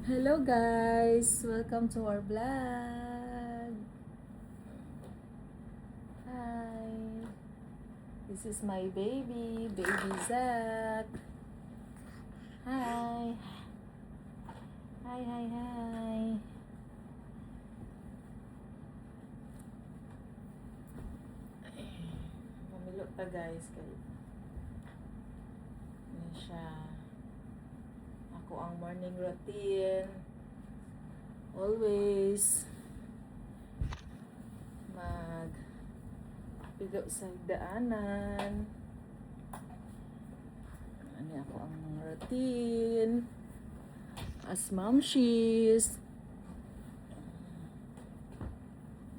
Hello guys! Welcome to our vlog! Hi! This is my baby Zach! Hi! Hi, hi, hi! Mamilo ta guys kay ano siya. Ako ang morning routine. Always pigo sa daanan. Ano ako ang routine. As mom she's.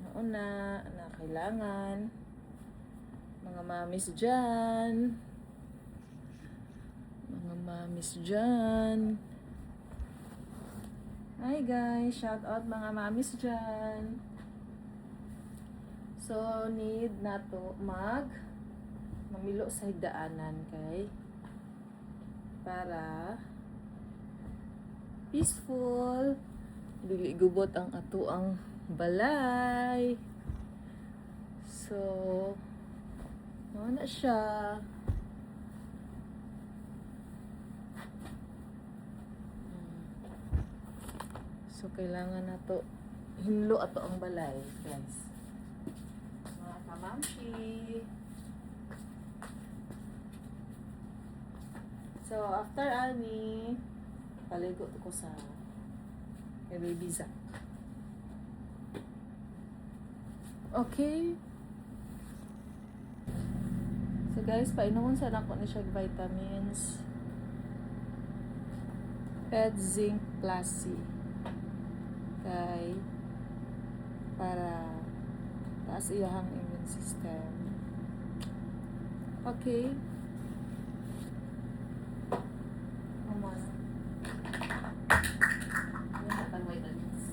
Nauna na kailangan. Mga mamis dyan. Mga mamis dyan. Hi guys, shout out mga mamis dyan. So, need na to mamilo sa higdaanan kay para peaceful. Dili gubot ang atuang balay. So, na siya. So, kailangan na to hinlo ato ang balay, guys. Mga kamamshi. So, after ani, paligo ko sa kay baby Zach. Okay. So, guys, painuman sa ako ni siya vitamins. Pet Zinc Plus C. Kay para taas iyahang immune system. Okay. Mama. Yan ang vitamins.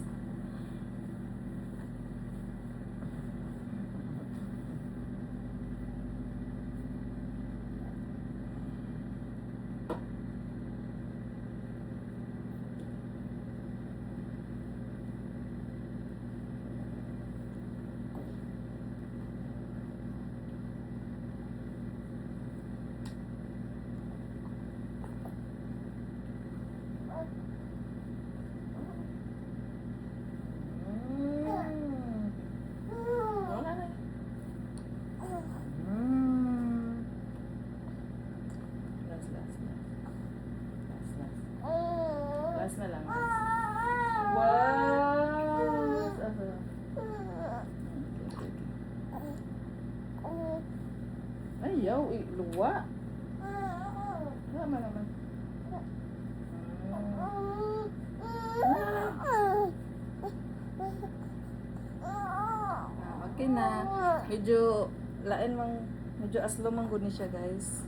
Last na lang. Wow! Ayaw, luwa. Tama naman. Okay na. Medyo lain mang medyo aslo man gud ni siya, guys.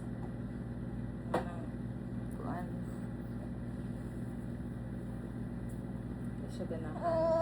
Kuan. Siya ganahan.